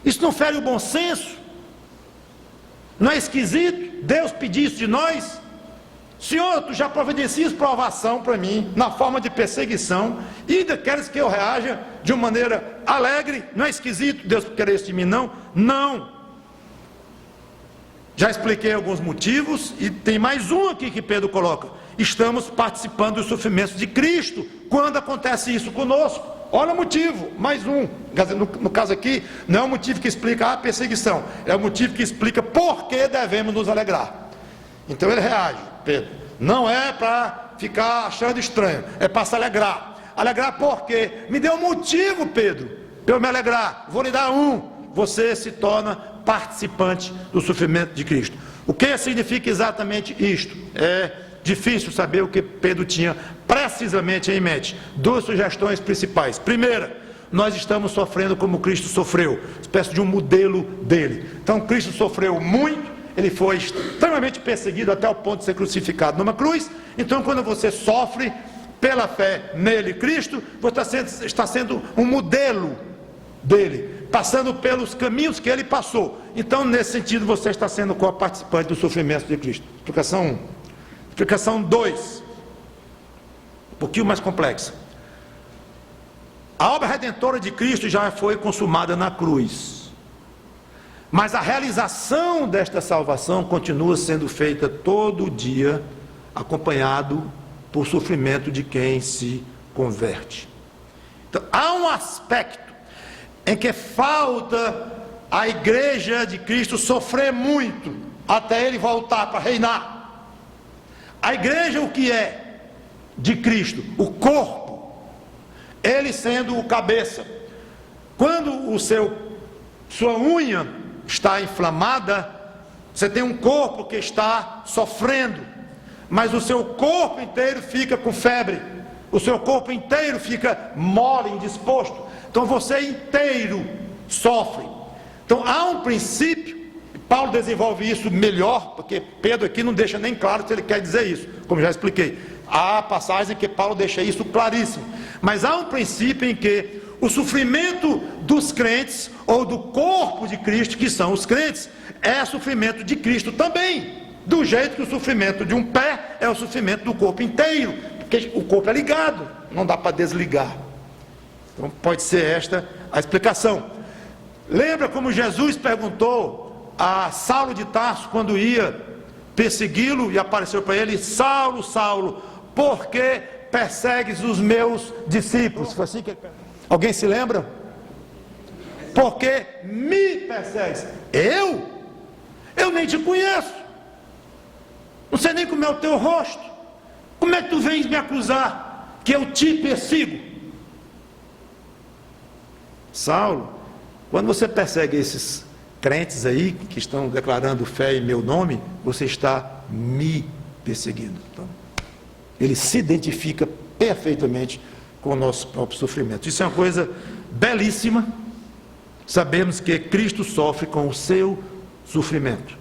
Isso não fere o bom senso? Não é esquisito Deus pedir isso de nós? Senhor, tu já providencias provação para mim, na forma de perseguição, e ainda queres que eu reaja de uma maneira alegre? Não é esquisito Deus querer isso de mim, não? Não. Já expliquei alguns motivos, e tem mais um aqui que Pedro coloca. Estamos participando dos sofrimentos de Cristo, quando acontece isso conosco. Olha o motivo, mais um. No caso aqui, não é o motivo que explica a perseguição, é o motivo que explica por que devemos nos alegrar. Então ele reage, Pedro, não é para ficar achando estranho, é para se alegrar. Alegrar por quê? Me dê um motivo, Pedro, para eu me alegrar. Vou lhe dar um. Você se torna participante do sofrimento de Cristo. O que significa exatamente isto? É difícil saber o que Pedro tinha precisamente em mente. Duas sugestões principais. Primeira, nós estamos sofrendo como Cristo sofreu, espécie de um modelo dele. Então Cristo sofreu muito, ele foi extremamente perseguido até o ponto de ser crucificado numa cruz. Então quando você sofre pela fé nele, Cristo, você está sendo um modelo dele, passando pelos caminhos que ele passou. Então nesse sentido você está sendo co-participante do sofrimento de Cristo. Explicação 1. Explicação 2, um pouquinho mais complexa. A obra redentora de Cristo já foi consumada na cruz, mas a realização desta salvação continua sendo feita todo dia, acompanhado por sofrimento de quem se converte. Então há um aspecto em que falta a igreja de Cristo sofrer muito até ele voltar para reinar. A igreja, o que é de Cristo? O corpo, ele sendo o cabeça. Quando sua unha está inflamada, você tem um corpo que está sofrendo, mas o seu corpo inteiro fica com febre, o seu corpo inteiro fica mole, indisposto. Então você inteiro sofre. Então há um princípio. Paulo desenvolve isso melhor, porque Pedro aqui não deixa nem claro se ele quer dizer isso, como já expliquei. Há passagens em que Paulo deixa isso claríssimo. Mas há um princípio em que o sofrimento dos crentes, ou do corpo de Cristo, que são os crentes, é sofrimento de Cristo também. Do jeito que o sofrimento de um pé é o sofrimento do corpo inteiro, porque o corpo é ligado, não dá para desligar. Então pode ser esta a explicação. Lembra como Jesus perguntou a Saulo de Tarso, quando ia persegui-lo, e apareceu para ele: Saulo, Saulo, por que persegues os meus discípulos? Foi assim que ele perguntou. Alguém se lembra? Por que me persegues? Eu nem te conheço, não sei nem como é o teu rosto, como é que tu vens me acusar que eu te persigo? Saulo, quando você persegue esses crentes aí que estão declarando fé em meu nome, você está me perseguindo. Então, ele se identifica perfeitamente com o nosso próprio sofrimento. Isso é uma coisa belíssima, sabemos que Cristo sofre com o seu sofrimento.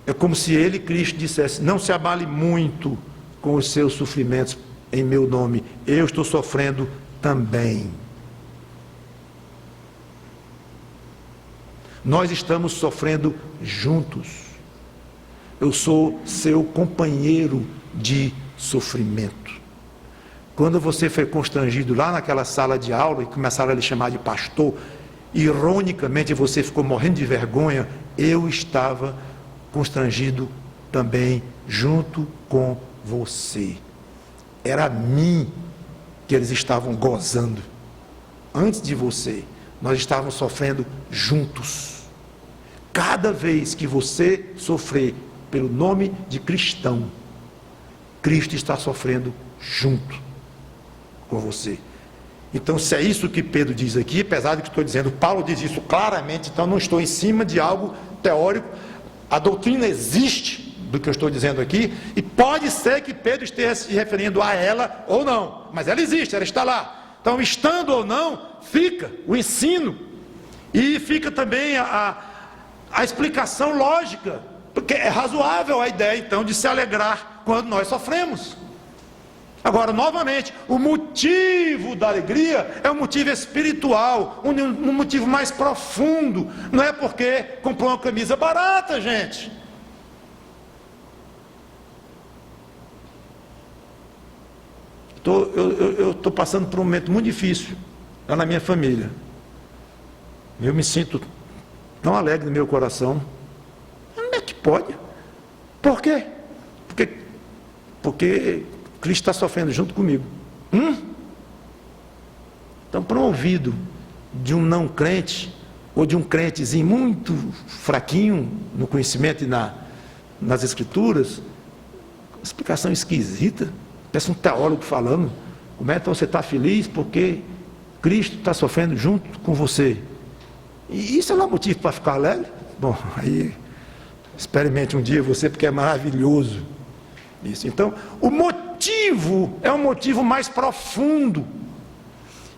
É como se ele, Cristo, dissesse: não se abale muito com os seus sofrimentos em meu nome, eu estou sofrendo também. Nós estamos sofrendo juntos. Eu sou seu companheiro de sofrimento. Quando você foi constrangido lá naquela sala de aula e começaram a lhe chamar de pastor, ironicamente você ficou morrendo de vergonha, eu estava constrangido também junto com você. Era a mim que eles estavam gozando. Antes de você, nós estávamos sofrendo juntos. Cada vez que você sofrer pelo nome de cristão, Cristo está sofrendo junto com você. Então, se é isso que Pedro diz aqui, apesar de que estou dizendo, Paulo diz isso claramente, então não estou em cima de algo teórico, a doutrina existe do que eu estou dizendo aqui, e pode ser que Pedro esteja se referindo a ela ou não, mas ela existe, ela está lá. Então, estando ou não, fica o ensino, e fica também a explicação lógica, porque é razoável a ideia então de se alegrar quando nós sofremos. Agora, novamente, o motivo da alegria é um motivo espiritual, um motivo mais profundo. Não é porque comprou uma camisa barata, gente. Eu estou passando por um momento muito difícil lá na minha família. Eu me sinto tão alegre no meu coração. Como é que pode? Por quê? Porque Cristo está sofrendo junto comigo. Então, para um ouvido de um não crente, ou de um crentezinho muito fraquinho no conhecimento e nas escrituras, explicação esquisita, parece um teólogo falando. Como é que então você está feliz porque Cristo está sofrendo junto com você? E isso é um motivo para ficar alegre? Bom, aí experimente um dia você, porque é maravilhoso isso. Então, o motivo é um motivo mais profundo,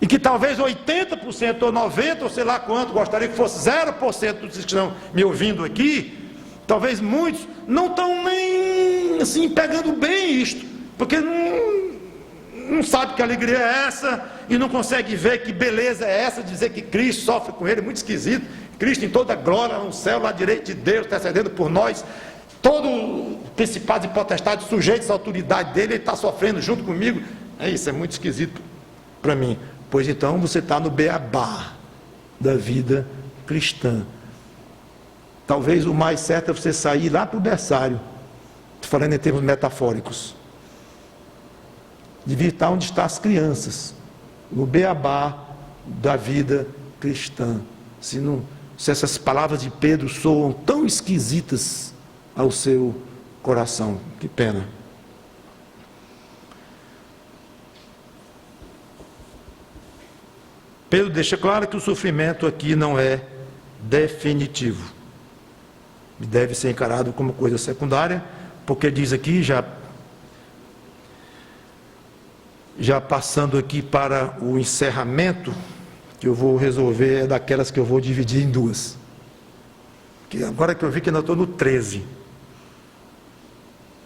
e que talvez 80% ou 90%, ou sei lá quanto, gostaria que fosse 0% dos que estão me ouvindo aqui, talvez muitos, não estão nem assim pegando bem isto, porque não sabe que alegria é essa, e não consegue ver que beleza é essa, dizer que Cristo sofre com ele, muito esquisito. Cristo em toda glória no céu, lá à direita de Deus, intercedendo por nós, todo principado e potestade sujeitos à autoridade dele, ele está sofrendo junto comigo. Isso é muito esquisito para mim. Pois então você está no beabá da vida cristã. Talvez o mais certo é você sair lá para o berçário, falando em termos metafóricos. Devia estar onde estão as crianças, no beabá da vida cristã. Se essas palavras de Pedro soam tão esquisitas ao seu coração, que pena. Pedro deixa claro que o sofrimento aqui não é definitivo, deve ser encarado como coisa secundária, porque diz aqui, já passando aqui para o encerramento, que eu vou resolver é daquelas que eu vou dividir em duas, que agora que eu vi que ainda estou no 13,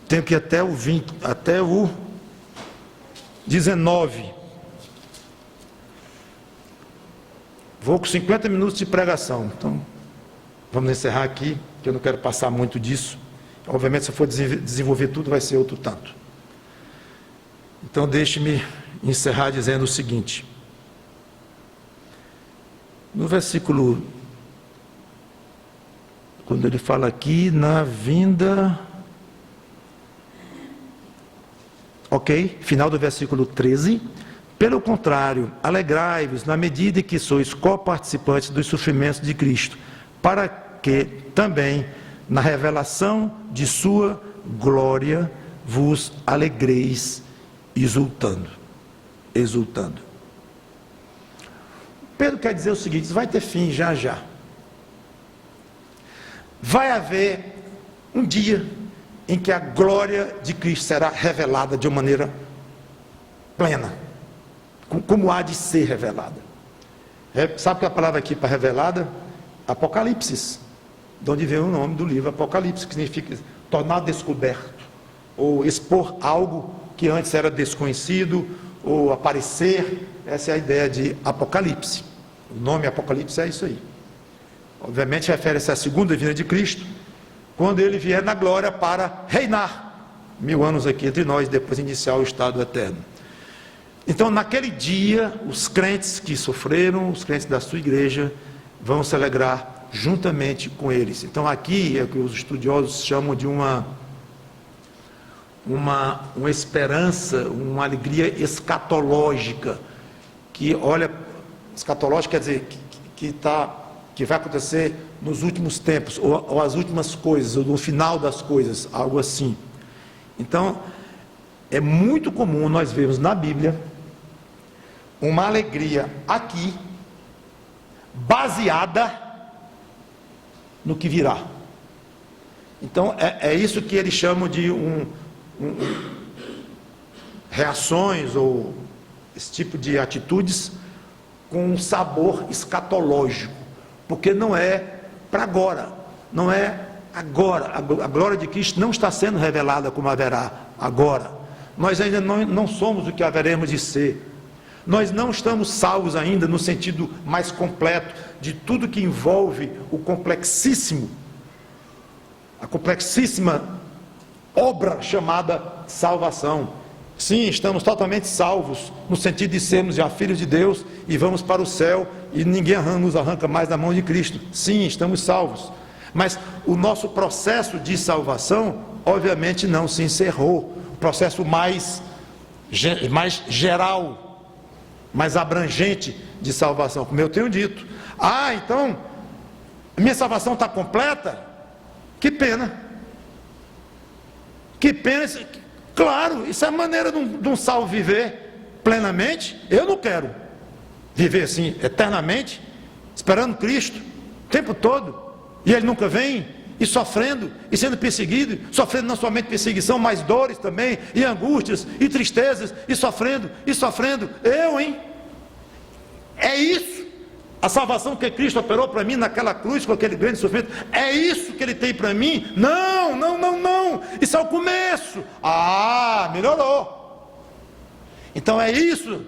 tenho que ir até o 20, até o 19, vou com 50 minutos de pregação, então vamos encerrar aqui, que eu não quero passar muito disso. Obviamente, se eu for desenvolver tudo, vai ser outro tanto. Então, deixe-me encerrar dizendo o seguinte. No versículo, quando ele fala aqui, na vinda... Ok? Final do versículo 13. Pelo contrário, alegrai-vos na medida em que sois coparticipantes dos sofrimentos de Cristo, para que também, na revelação de sua glória, vos alegreis exultando. Pedro quer dizer o seguinte: vai ter fim já já. Vai haver um dia em que a glória de Cristo será revelada de uma maneira plena, como há de ser revelada. Sabe que a palavra aqui para revelada? Apocalipse, de onde vem o nome do livro Apocalipse, que significa tornar descoberto, ou expor algo que antes era desconhecido, ou aparecer. Essa é a ideia de Apocalipse. O nome Apocalipse é isso aí. Obviamente refere-se à segunda vinda de Cristo, quando ele vier na glória para reinar 1000 anos aqui entre nós, depois iniciar o estado eterno. Então, naquele dia, os crentes que sofreram, os crentes da sua igreja, vão se alegrar juntamente com eles. Então, aqui é o que os estudiosos chamam de uma esperança, uma alegria escatológica, que olha, escatológica quer dizer que vai acontecer nos últimos tempos, ou as últimas coisas, ou no final das coisas, algo assim. Então, é muito comum nós vermos na Bíblia uma alegria aqui, baseada no que virá. Então, é isso que eles chamam de reações, ou esse tipo de atitudes, com um sabor escatológico, porque não é para agora, não é agora. A glória de Cristo não está sendo revelada como haverá agora. Nós ainda não somos o que haveremos de ser. Nós não estamos salvos ainda no sentido mais completo de tudo que envolve a complexíssima obra chamada salvação. Sim, estamos totalmente salvos no sentido de sermos já filhos de Deus e vamos para o céu e ninguém nos arranca mais da mão de Cristo. Sim, estamos salvos. Mas o nosso processo de salvação, obviamente, não se encerrou. O processo mais geral, mais abrangente de salvação, como eu tenho dito. Então, minha salvação está completa? Que pena. Que pena. Claro, isso é a maneira de um salvo viver plenamente. Eu não quero viver assim eternamente, esperando Cristo o tempo todo, e Ele nunca vem, e sofrendo, e sendo perseguido, sofrendo não somente perseguição, mas dores também, e angústias, e tristezas, e sofrendo, é isso, a salvação que Cristo operou para mim naquela cruz, com aquele grande sofrimento, é isso que Ele tem para mim? Não, isso é o começo. Melhorou. Então é isso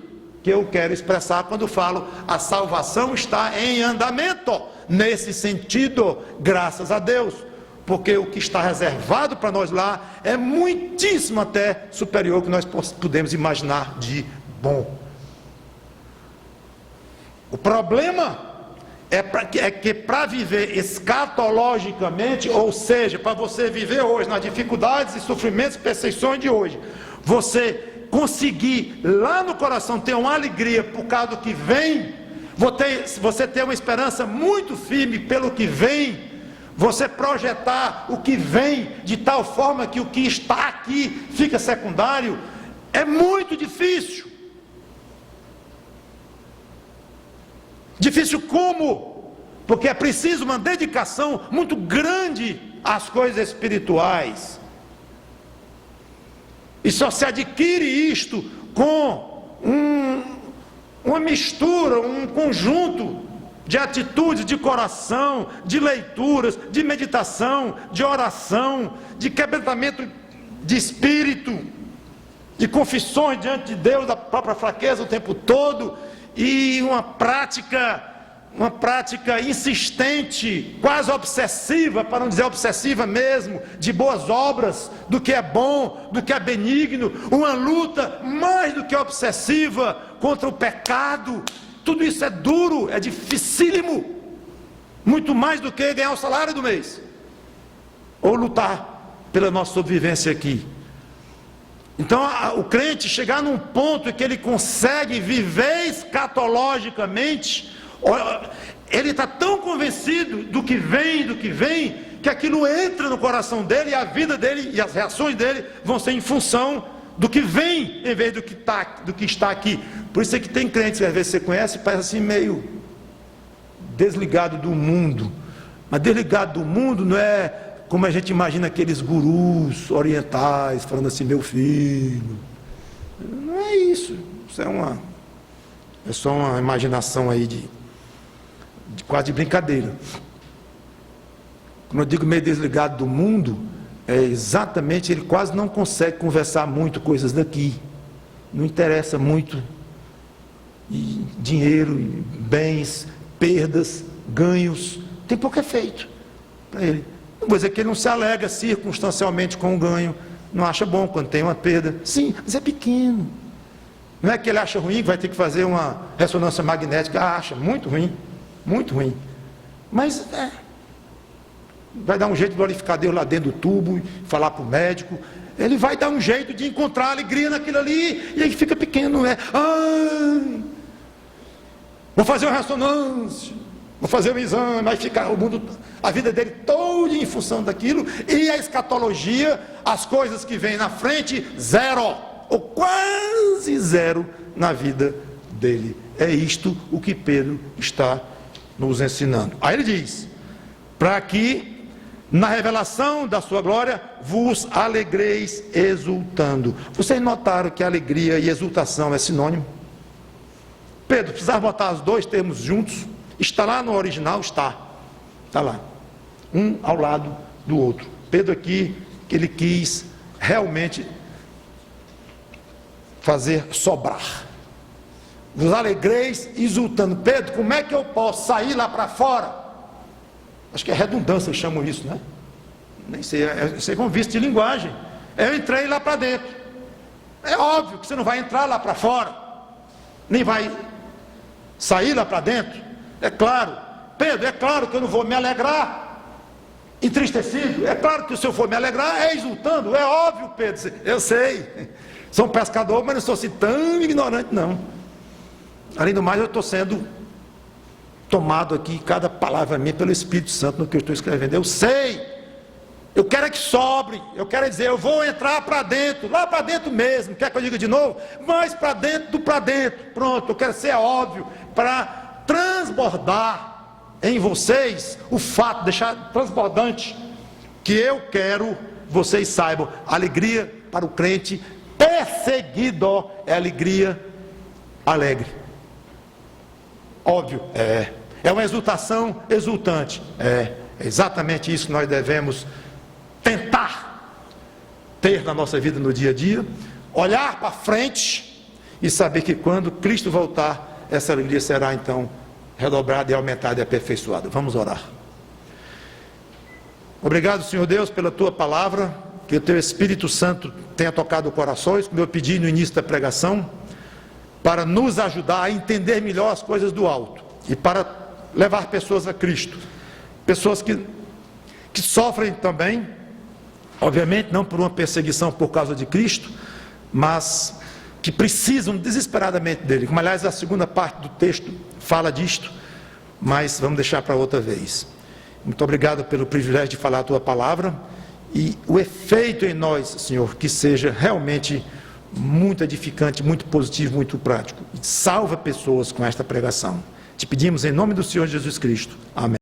que eu quero expressar quando falo, a salvação está em andamento, nesse sentido, graças a Deus, porque o que está reservado para nós lá é muitíssimo até superior ao que nós podemos imaginar de bom. O problema é que para viver escatologicamente, ou seja, para você viver hoje nas dificuldades e sofrimentos e perseguições de hoje, você conseguir lá no coração ter uma alegria por causa do que vem, você ter uma esperança muito firme pelo que vem, você projetar o que vem de tal forma que o que está aqui fica secundário, é muito difícil. Difícil como? Porque é preciso uma dedicação muito grande às coisas espirituais. E só se adquire isto com uma mistura, um conjunto de atitudes de coração, de leituras, de meditação, de oração, de quebrantamento de espírito, de confissões diante de Deus, da própria fraqueza o tempo todo, e uma prática insistente, quase obsessiva, para não dizer obsessiva mesmo, de boas obras, do que é bom, do que é benigno, uma luta mais do que obsessiva contra o pecado. Tudo isso é duro, é dificílimo, muito mais do que ganhar o salário do mês, ou lutar pela nossa sobrevivência aqui. Então o crente chegar num ponto em que ele consegue viver escatologicamente, ele está tão convencido do que vem, que aquilo entra no coração dele, e a vida dele e as reações dele vão ser em função do que vem, em vez do que está aqui. Por isso é que tem crentes que às vezes você conhece, parece assim meio desligado do mundo, mas desligado do mundo não é como a gente imagina aqueles gurus orientais falando assim, meu filho. Não é isso. Isso é só uma imaginação aí quase de brincadeira. Quando eu digo meio desligado do mundo, é exatamente, ele quase não consegue conversar muito coisas daqui. Não interessa muito. E dinheiro, bens, perdas, ganhos, tem pouco efeito para ele. Não vou dizer que ele não se alegra circunstancialmente com o ganho, não acha bom quando tem uma perda. Sim, mas é pequeno. Não é que ele acha ruim que vai ter que fazer uma ressonância magnética, acha muito ruim, mas vai dar um jeito de glorificar Deus lá dentro do tubo, falar para o médico, ele vai dar um jeito de encontrar alegria naquilo ali, e aí fica pequeno, não é? Ai, vou fazer uma ressonância, vou fazer um exame, vai ficar o mundo, a vida dele toda em função daquilo, e a escatologia, as coisas que vêm na frente, zero, ou quase zero na vida dele. É isto o que Pedro está nos ensinando. Aí ele diz, para que na revelação da sua glória vos alegreis exultando. Vocês notaram que alegria e exultação é sinônimo? Pedro, precisava botar os dois termos juntos? Está lá no original? Está lá, um ao lado do outro. Pedro aqui, que ele quis realmente fazer sobrar. Vos alegreis exultando. Pedro, como é que eu posso sair lá para fora? Acho que é redundância que chamam isso, né? Nem sei, é um vício de linguagem. Eu entrei lá para dentro. É óbvio que você não vai entrar lá para fora, nem vai sair lá para dentro. É claro, Pedro, é claro que eu não vou me alegrar entristecido. É claro que se eu for me alegrar é exultando. É óbvio, Pedro, eu sei. Sou um pescador, mas não sou assim tão ignorante, não. Além do mais, eu estou sendo tomado aqui, cada palavra minha, pelo Espírito Santo no que eu estou escrevendo. Eu sei, eu quero é que sobre, eu quero dizer, eu vou entrar para dentro, lá para dentro mesmo, quer que eu diga de novo? Mais para dentro do para dentro, pronto, eu quero ser óbvio, para transbordar em vocês o fato, deixar transbordante, que eu quero, vocês saibam, alegria para o crente perseguido é alegria alegre. Óbvio, é uma exultação exultante. É exatamente isso que nós devemos tentar ter na nossa vida no dia a dia, olhar para frente e saber que quando Cristo voltar, essa alegria será então redobrada e aumentada e aperfeiçoada. Vamos orar. Obrigado, Senhor Deus, pela Tua palavra, que o Teu Espírito Santo tenha tocado corações, como eu pedi no início da pregação, para nos ajudar a entender melhor as coisas do alto e para levar pessoas a Cristo, pessoas que sofrem também, obviamente não por uma perseguição por causa de Cristo, mas que precisam desesperadamente dele, como aliás a segunda parte do texto fala disto, mas vamos deixar para outra vez. Muito obrigado pelo privilégio de falar a Tua palavra e o efeito em nós, Senhor, que seja realmente muito edificante, muito positivo, muito prático. E salva pessoas com esta pregação. Te pedimos em nome do Senhor Jesus Cristo. Amém.